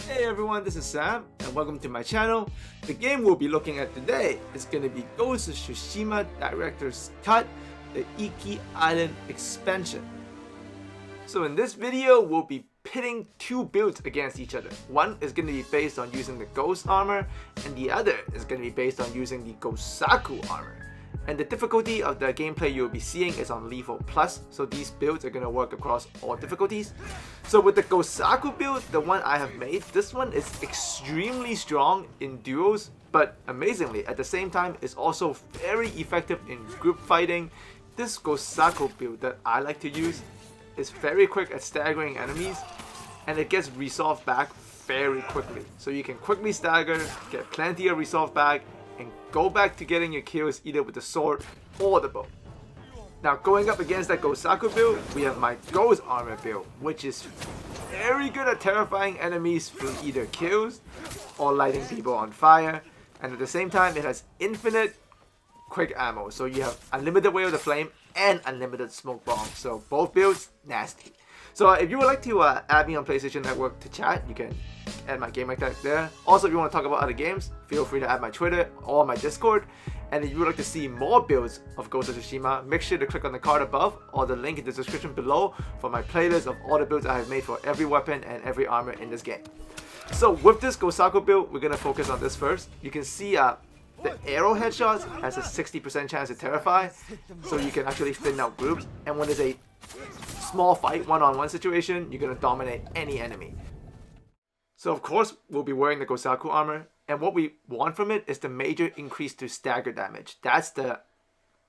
Hey everyone, this is Sam and welcome to my channel. The game we'll be looking at today is going to be Ghost of Tsushima Director's Cut, the Iki Island expansion. So in this video, we'll be pitting two builds against each other. One is going to be based on using the Ghost armor and the other is going to be based on using the Gosaku armor. And the difficulty of the gameplay you'll be seeing is on Lethal Plus, so these builds are going to work across all difficulties. So with the Gosaku build, the one I have made, this one is extremely strong in duos, but amazingly, at the same time, is also very effective in group fighting. This Gosaku build that I like to use is very quick at staggering enemies, and it gets resolved back very quickly. So you can quickly stagger, get plenty of resolve back, and go back to getting your kills either with the sword or the bow. Now going up against that Gosaku build, we have my Ghost armor build, which is very good at terrifying enemies through either kills or lighting people on fire, and at the same time it has infinite quick ammo, so you have unlimited wave of the flame and unlimited smoke bomb, so both builds nasty. So if you would like to add me on PlayStation Network to chat, you can add my gamer tag there. Also, if you want to talk about other games, feel free to add my Twitter or my Discord. And if you would like to see more builds of Ghost of Tsushima, make sure to click on the card above or the link in the description below for my playlist of all the builds I have made for every weapon and every armor in this game. So with this Gosaku build, we're going to focus on this first. You can see the arrow headshots has a 60% chance to terrify, so you can actually thin out groups. And when there's a small fight, one-on-one situation, you're going to dominate any enemy. So of course, we'll be wearing the Gosaku armor, and what we want from it is the major increase to stagger damage. That's the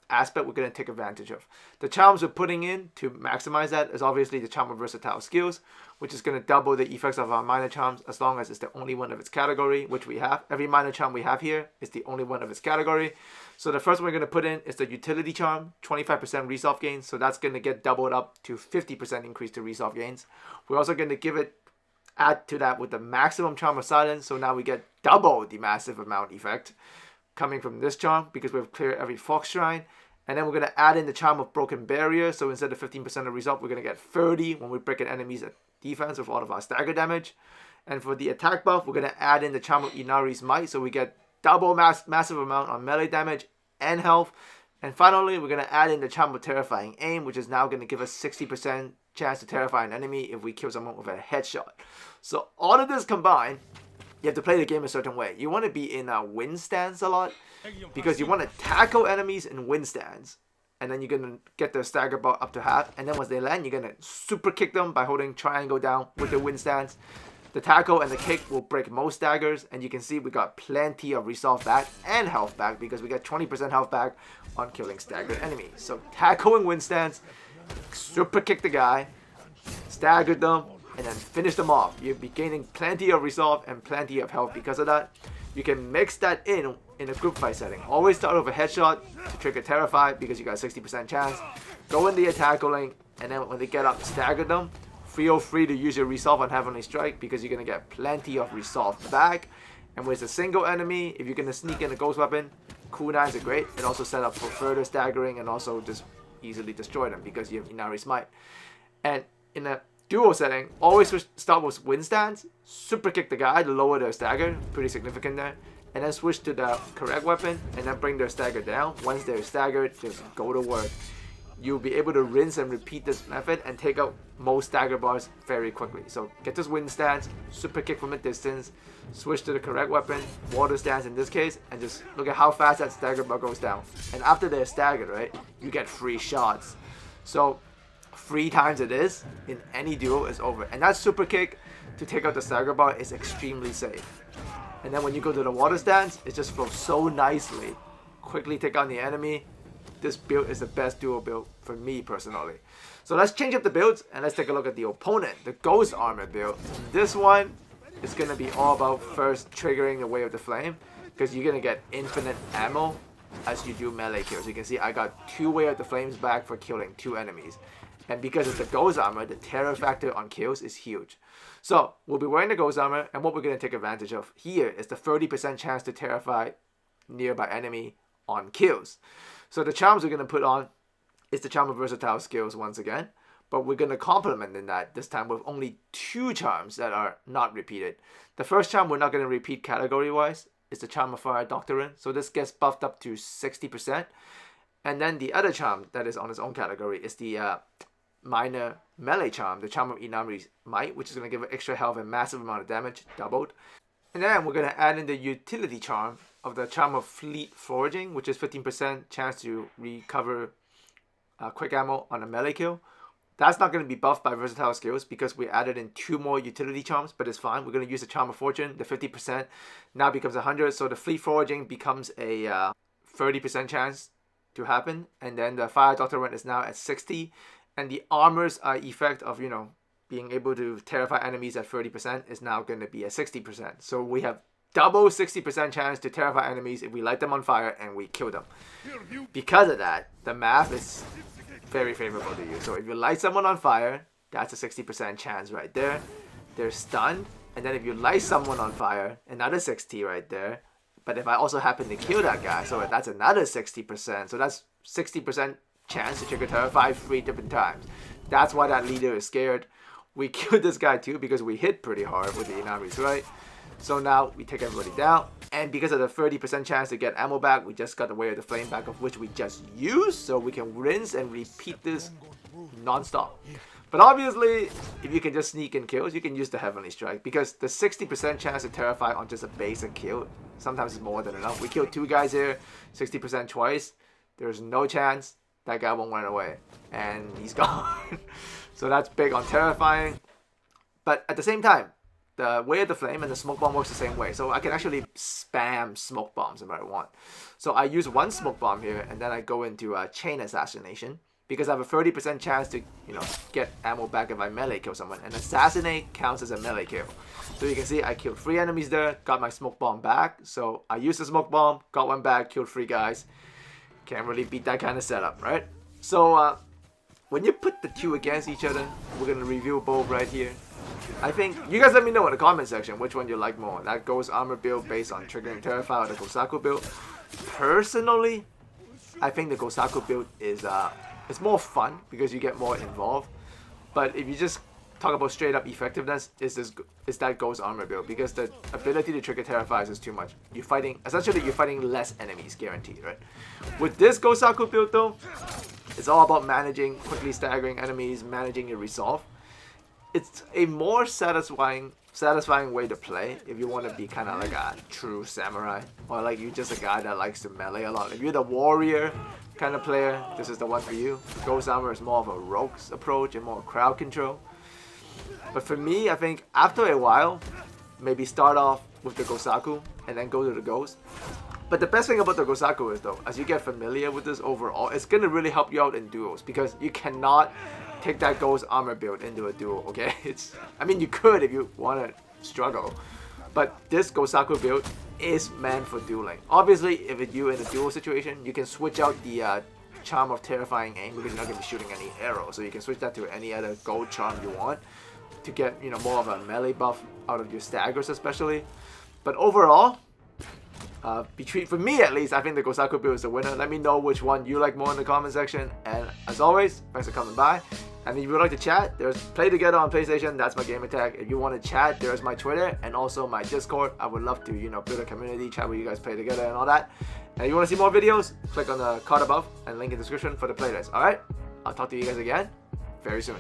aspect we're going to take advantage of. The charms we're putting in to maximize that is obviously the charm of versatile skills, which is going to double the effects of our minor charms as long as it's the only one of its category, which we have. Every minor charm we have here is the only one of its category. So the first one we're going to put in is the utility charm, 25% resolve gains, so that's going to get doubled up to 50% increase to resolve gains. We're also going to add to that with the maximum charm of silence, so now we get double the massive amount effect coming from this charm because we've cleared every fox shrine. And then we're going to add in the charm of broken barrier, so instead of 15% of resolve, we're going to get 30 when we break an enemy's defense with all of our stagger damage. And for the attack buff, we're going to add in the charm of Inari's might, so we get double massive amount on melee damage and health. And finally, we're going to add in the charm of terrifying aim, which is now going to give us 60% chance to terrify an enemy if we kill someone with a headshot. So all of this combined, you have to play the game a certain way. You want to be in a win stance a lot because you want to tackle enemies in win stance, and then you're going to get their stagger bar up to half, and then once they land, you're going to super kick them by holding triangle down with the win stance. The tackle and the kick will break most daggers, and you can see we got plenty of resolve back and health back because we get 20% health back on killing staggered enemies. So tackle and win stance, super kick the guy, stagger them, and then finish them off. You'll be gaining plenty of resolve and plenty of health because of that. You can mix that in a group fight setting. Always start with a headshot to trigger terrify because you got a 60% chance. Go in the tackling, and then when they get up, stagger them. Feel free to use your resolve on Heavenly Strike because you're going to get plenty of resolve back. And with a single enemy, if you're going to sneak in a ghost weapon, cooldowns are great. It also set up for further staggering and also just easily destroy them because you have Inari's might. And in a duo setting, always start with win stance, super kick the guy to lower their stagger, pretty significant there, and then switch to the correct weapon and then bring their stagger down. Once they're staggered, just go to work. You'll be able to rinse and repeat this method and take out most stagger bars very quickly. So get this win stance, super kick from a distance, switch to the correct weapon, water stance in this case, and just look at how fast that stagger bar goes down. And after they're staggered, right, you get free shots. So 3 times it is in any duo is over, and that super kick to take out the stagger bar is extremely safe. And then when you go to the water stance, it just flows so nicely. Quickly take on the enemy. This build is the best duo build for me personally. So let's change up the builds and let's take a look at the opponent, the Ghost armor build. This one is going to be all about first triggering the Wave of the Flame because you're going to get infinite ammo as you do melee kills. You can see I got 2 Wave of the Flames back for killing 2 enemies. And because it's the Ghost armor, the terror factor on kills is huge. So we'll be wearing the Ghost armor, and what we're going to take advantage of here is the 30% chance to terrify nearby enemy on kills. So the charms we're going to put on is the charm of versatile skills once again. but we're going to complement in that this time with only 2 charms that are not repeated. The first charm we're not going to repeat category-wise is the Charm of Fire Doctrine, so this gets buffed up to 60%. And then the other charm that is on its own category is the minor melee charm, the Charm of Inari's Might, which is going to give it extra health and massive amount of damage, doubled. And then we're going to add in the utility charm of the Charm of Fleet Foraging, which is 15% chance to recover quick ammo on a melee kill. That's not going to be buffed by versatile skills because we added in 2 more utility charms, but it's fine. We're going to use the Charm of Fortune. The 50% now becomes 100, so the Fleet Foraging becomes a 30% chance to happen. And then the Fire Doctrine is now at 60, and the armor's effect of, you know, being able to terrify enemies at 30% is now going to be at 60%. So we have double 60% chance to terrify enemies if we light them on fire and we kill them. Because of that, the math is very favorable to you. So if you light someone on fire, that's a 60% chance right there. They're stunned. And then if you light someone on fire, another 60 right there. But if I also happen to kill that guy, so that's another 60%. So that's 60% chance to trigger Terrify 3 different times. That's why that leader is scared. We killed this guy too because we hit pretty hard with the Inari's, right? So now we take everybody down. And because of the 30% chance to get ammo back, we just got the Way of the Flame back, of which we just used. So we can rinse and repeat this non-stop. But obviously, if you can just sneak in kills, you can use the Heavenly Strike. Because the 60% chance to terrify on just a basic kill, sometimes it's more than enough. We killed 2 guys here, 60% twice. There's no chance that guy won't run away. And he's gone. So that's big on terrifying. But at the same time, the Way of the Flame and the Smoke Bomb works the same way. So I can actually spam Smoke Bombs if I want. So I use 1 Smoke Bomb here, and then I go into Chain Assassination. Because I have a 30% chance to, you know, get ammo back if I melee kill someone. And Assassinate counts as a melee kill. So you can see I killed 3 enemies there, got my Smoke Bomb back. So I used the Smoke Bomb, got 1 back, killed 3 guys. Can't really beat that kind of setup, right? So when you put the 2 against each other, we're going to review both right here. I think, you guys let me know in the comment section which one you like more. That Ghost Armor build based on triggering Terrify or the Gosaku build. Personally, I think the Gosaku build is it's more fun because you get more involved. But if you just talk about straight up effectiveness, is that Ghost Armor build, because the ability to trigger Terrifies is too much. Essentially you're fighting less enemies guaranteed, right? With this Gosaku build though, it's all about managing, quickly staggering enemies, managing your resolve. It's a more satisfying way to play if you want to be kind of like a true samurai, or like you're just a guy that likes to melee a lot. If you're the warrior kind of player, this is the one for you. Ghost Armor is more of a rogue's approach and more crowd control. But for me, I think after a while, maybe start off with the Gosaku and then go to the Ghost. But the best thing about the Gosaku is though, as you get familiar with this overall, it's going to really help you out in duels, because you cannot take that Ghost Armor build into a duel, okay? I mean, you could if you want to struggle, but this Gosaku build is meant for dueling. Obviously, if it's you in a duel situation, you can switch out the Charm of Terrifying Aim because you're not going to be shooting any arrows, so you can switch that to any other gold charm you want to get, you know, more of a melee buff out of your staggers especially. But overall, for me at least, I think the Gosaku build is the winner. Let me know which one you like more in the comment section. And as always, thanks for coming by. And if you would like to chat, there's Play Together on PlayStation. That's my gamer tag. If you want to chat, there's my Twitter and also my Discord. I would love to, you know, build a community, chat with you guys, play together and all that. And if you want to see more videos, click on the card above and link in the description for the playlist. Alright? I'll talk to you guys again very soon.